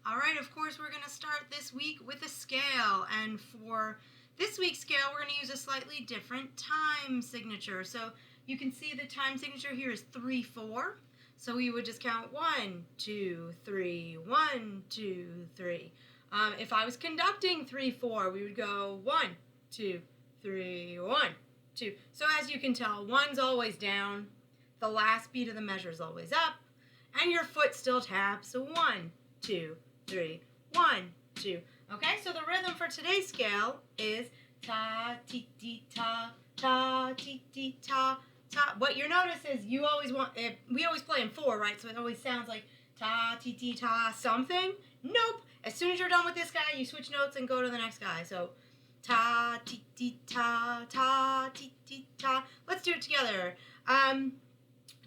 All right, of course, we're going to start this week with a scale. And for this week's scale, we're going to use a slightly different time signature. So you can see the time signature here is 3-4. So we would just count 1, 2, 3, 1, 2, 3. If I was conducting 3-4, we would go 1, 2, 3, 1, 2. So as you can tell, 1's always down, the last beat of the measure is always up, and your foot still taps. So 1, 2, 3, 1, 2. Okay, so the rhythm for today's scale is ta, ti, ti, ta, ta, ti, ti, ta, ta. What you notice is we always play in 4, right? So it always sounds like ta, ti, ti, ta, something. Nope. As soon as you're done with this guy, you switch notes and go to the next guy. So ta, ti, ti, ta, ta, ti, ti, ta. Let's do it together.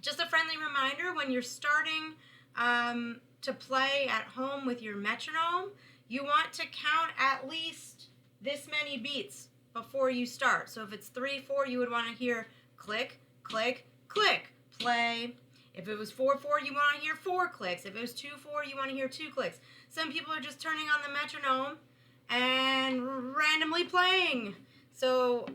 Just a friendly reminder, when you're starting to play at home with your metronome, you want to count at least this many beats before you start. So if it's 3-4, you would want to hear click, click, click, play. If it was 4-4, you want to hear 4 clicks. If it was 2-4, you want to hear 2 clicks. Some people are just turning on the metronome and randomly playing. So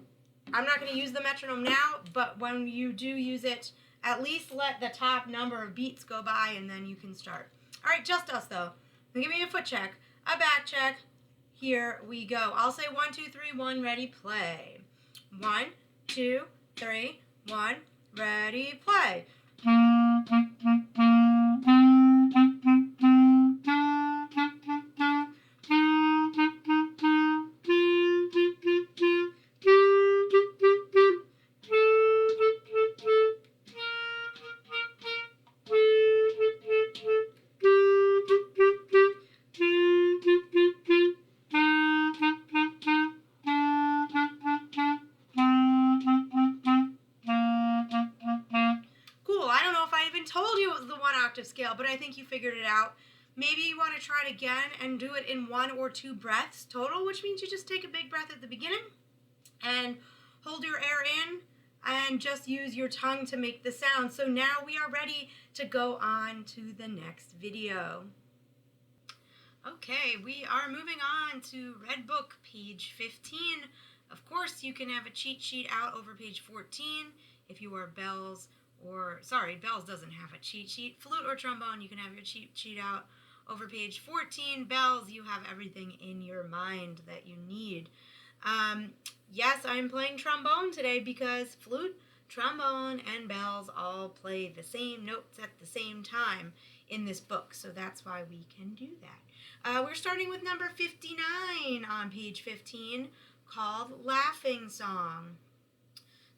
I'm not going to use the metronome now, but when you do use it, at least let the top number of beats go by and then you can start. All right, just us though. Give me a foot check, a back check. Here we go. I'll say 1, 2, 3, 1, ready, play. 1, 2, 3, 1, ready, play. Told you it was the 1-octave scale, but I think you figured it out. Maybe you want to try it again and do it in 1 or 2 breaths total, which means you just take a big breath at the beginning and hold your air in and just use your tongue to make the sound. So now we are ready to go on to the next video. Okay, we are moving on to Red Book, page 15. Of course, you can have a cheat sheet out over page 14 if you are bells. Bells doesn't have a cheat sheet. Flute or trombone, you can have your cheat sheet out over page 14. Bells, you have everything in your mind that you need. Yes, I'm playing trombone today because flute, trombone, and bells all play the same notes at the same time in this book, so that's why we can do that. We're starting with number 59 on page 15, called Laughing Song.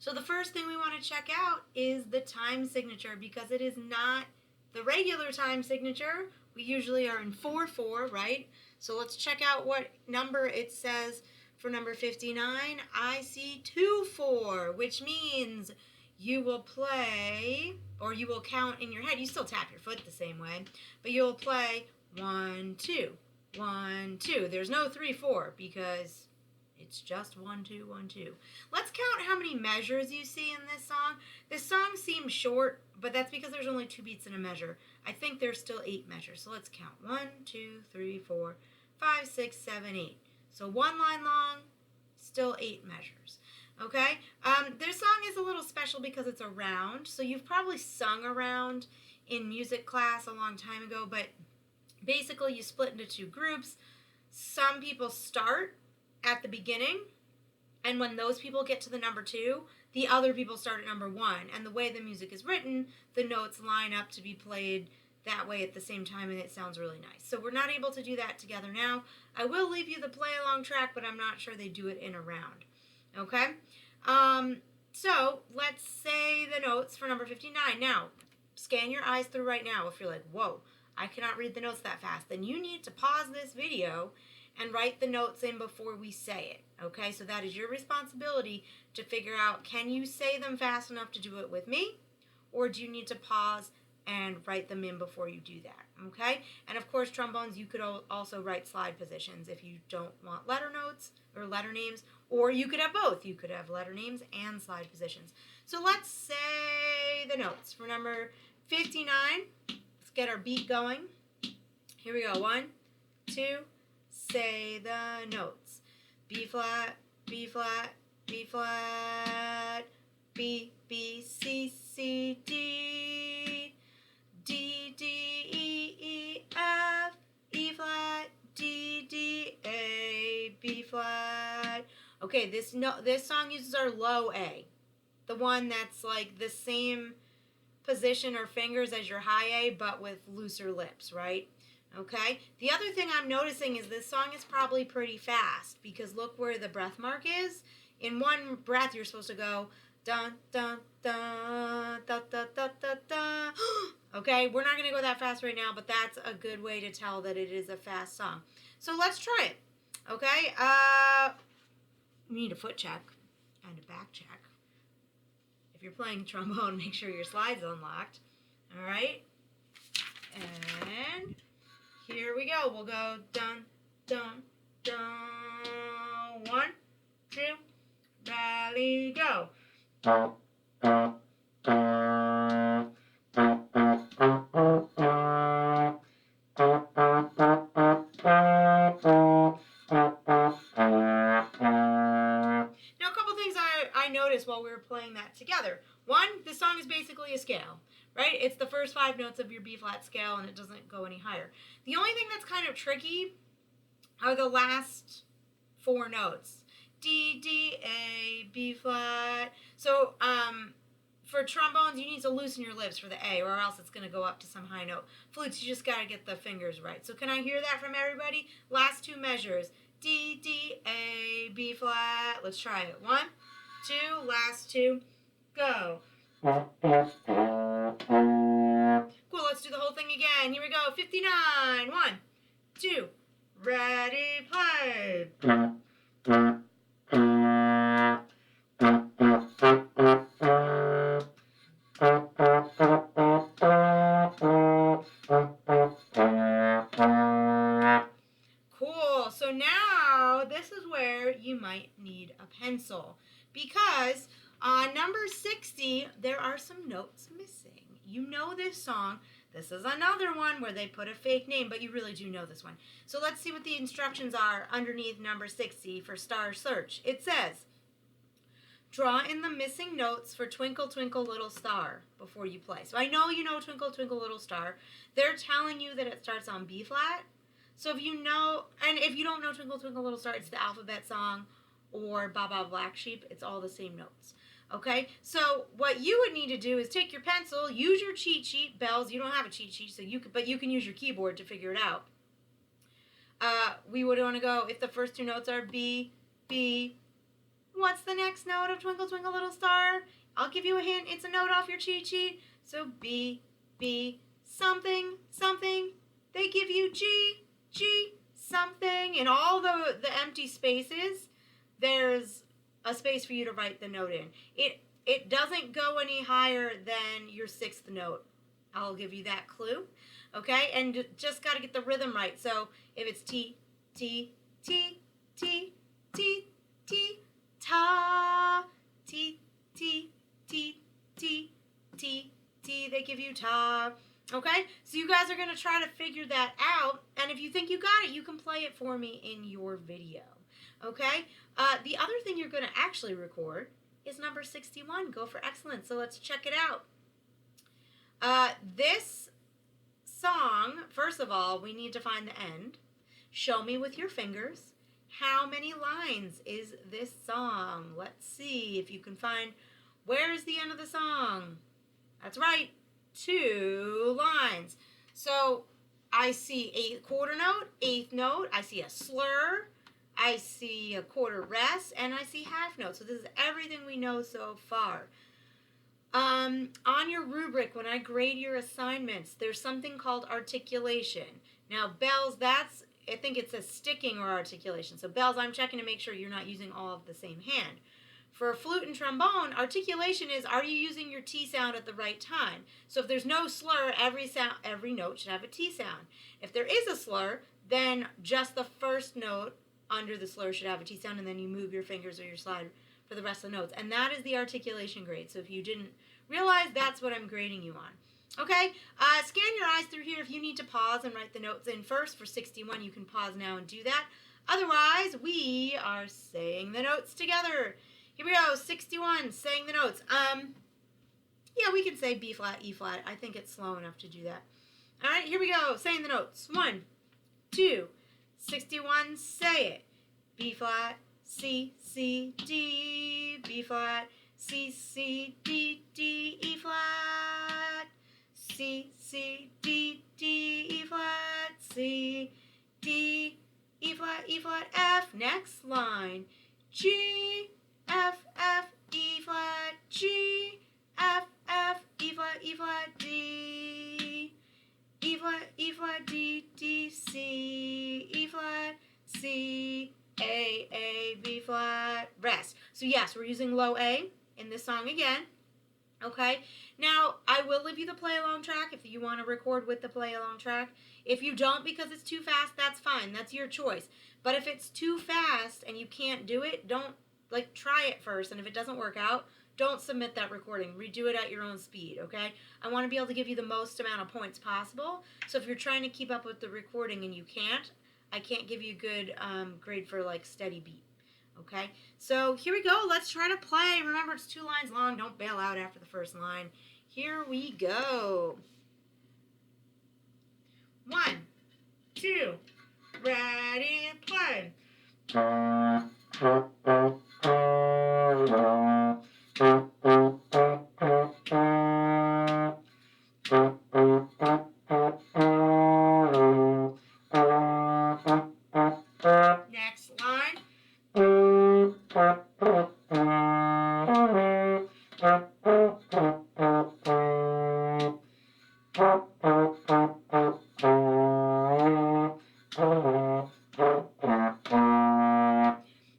So the first thing we want to check out is the time signature because it is not the regular time signature. We usually are in 4-4, right? So let's check out what number it says for number 59. I see 2-4, which means you will play, or you will count in your head. You still tap your foot the same way, but you'll play 1, 2, 1, 2. There's no 3-4 because it's just 1, 2, 1, 2. Let's count how many measures you see in this song. This song seems short, but that's because there's only 2 beats in a measure. I think there's still 8 measures. So let's count. 1, 2, 3, 4, 5, 6, 7, 8. So 1 line long, still 8 measures. Okay? This song is a little special because it's a round. So you've probably sung a round in music class a long time ago, but basically you split into 2 groups. Some people start at the beginning, and when those people get to the number 2, the other people start at number 1, and the way the music is written, the notes line up to be played that way at the same time, and it sounds really nice. So we're not able to do that together now. I will leave you the play along track, but I'm not sure they do it in a round. Okay? So let's say the notes for number 59. Now, scan your eyes through right now. If you're like, whoa, I cannot read the notes that fast, then you need to pause this video and write the notes in before we say it, okay? So that is your responsibility to figure out, can you say them fast enough to do it with me, or do you need to pause and write them in before you do that, okay? And of course, trombones, you could also write slide positions if you don't want letter notes or letter names, or you could have both. You could have letter names and slide positions. So let's say the notes for number 59. Let's get our beat going. Here we go. 1, 2, say the notes. B flat, B flat, B flat, B, B, C, C, D, D, D, E, E, F, E flat, D, D, A, B flat. Okay, this song uses our low A, the one that's like the same position or fingers as your high A, but with looser lips, right? Okay. The other thing I'm noticing is this song is probably pretty fast because look where the breath mark is. In one breath, you're supposed to go dun dun dun da da da da da. Okay, we're not gonna go that fast right now, but that's a good way to tell that it is a fast song. So let's try it. Okay. We need a foot check and a back check. If you're playing trombone, make sure your slide's unlocked. All right. And here we go. We'll go dun, dun, dun. 1, 2, ready, go. Now, a couple things I noticed while we were playing that together. One, this song is basically a scale, right? It's the first 5 notes of your B-flat scale, and it doesn't go any higher. The only thing that's kind of tricky are the last 4 notes. D, D, A, B-flat. So, for trombones, you need to loosen your lips for the A, or else it's going to go up to some high note. Flutes, you just got to get the fingers right. So can I hear that from everybody? Last 2 measures. D, D, A, B flat. Let's try it. 1, 2, last 2, go. Cool, let's do the whole thing again. Here we go. 59. 1, 2, ready, play. Cool. So now this is where you might need a pencil because on number 60 there are some notes missing. You know this song. This is another one where they put a fake name, but you really do know this one. So let's see what the instructions are underneath number 60 for star search. It says, draw in the missing notes for Twinkle Twinkle Little Star before you play. So I know you know Twinkle Twinkle Little Star. They're telling you that it starts on B flat. So if you know, and if you don't know Twinkle Twinkle Little Star, it's the alphabet song, or Ba Ba Black Sheep. It's all the same notes. Okay, so what you would need to do is take your pencil, use your cheat sheet. Bells, you don't have a cheat sheet, so but you can use your keyboard to figure it out. We would want to go, if the first 2 notes are B, B, what's the next note of Twinkle Twinkle Little Star? I'll give you a hint. It's a note off your cheat sheet. So B, B, something, something. They give you G, G, something. In all the empty spaces, there's a space for you to write the note in. It doesn't go any higher than your 6th note. I'll give you that clue. Okay? And just got to get the rhythm right. So if it's T, T, T, T, T, T, ta, T, T, T, T, T, T, they give you ta. Okay? So you guys are going to try to figure that out. And if you think you got it, you can play it for me in your video. Okay? The other thing you're going to actually record is number 61, Go for Excellence. So let's check it out. This song, first of all, we need to find the end. Show me with your fingers. How many lines is this song? Let's see if you can find where's the end of the song. That's right, 2 lines. So I see a quarter note, 8th note. I see a slur. I see a quarter rest, and I see half notes. So this is everything we know so far. On your rubric, when I grade your assignments, there's something called articulation. Now, bells, I think it says sticking or articulation. So bells, I'm checking to make sure you're not using all of the same hand. For flute and trombone, articulation is, are you using your T sound at the right time? So if there's no slur, every note should have a T sound. If there is a slur, then just the first note under the slur should have a T sound, and then you move your fingers or your slide for the rest of the notes. And that is the articulation grade. So if you didn't realize, that's what I'm grading you on. Okay, scan your eyes through here. If you need to pause and write the notes in first for 61, you can pause now and do that. Otherwise, we are saying the notes together. Here we go, 61, saying the notes. Yeah, we can say B flat, E flat. I think it's slow enough to do that. All right, here we go, saying the notes. 1, 2, 61, say it. B flat, C, C, D, B flat, C, C, D, D, E flat, C, C, D, D, E flat, C, D, E flat, F. Next line. G, F, F, E flat, G, F, F, E flat, D, E flat, D, D, C, E flat, C, A, B flat, rest. So yes, we're using low A in this song again. Okay, now I will leave you the play along track if you want to record with the play along track. If you don't because it's too fast, that's fine. That's your choice. But if it's too fast and you can't do it, don't, like, try it first. And if it doesn't work out, don't submit that recording. Redo it at your own speed, okay? I want to be able to give you the most amount of points possible. So if you're trying to keep up with the recording and you can't, I can't give you a good grade for, like, steady beat. Okay, so here we go. Let's try to play. Remember, it's 2 lines long. Don't bail out after the first line. Here we go. 1, 2, ready, play. Next line.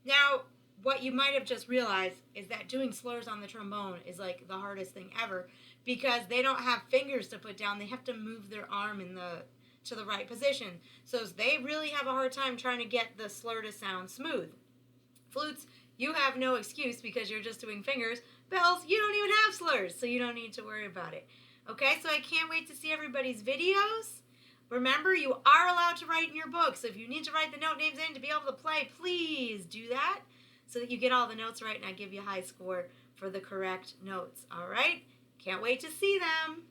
Now, what you might have just realized is that doing slurs on the trombone is like the hardest thing ever because they don't have fingers to put down. They have to move their arm to the right position. So they really have a hard time trying to get the slur to sound smooth. Flutes, you have no excuse because you're just doing fingers. Bells, you don't even have slurs, so you don't need to worry about it. Okay, so I can't wait to see everybody's videos. Remember, you are allowed to write in your book, so if you need to write the note names in to be able to play, please do that so that you get all the notes right and I give you a high score for the correct notes. All right? Can't wait to see them.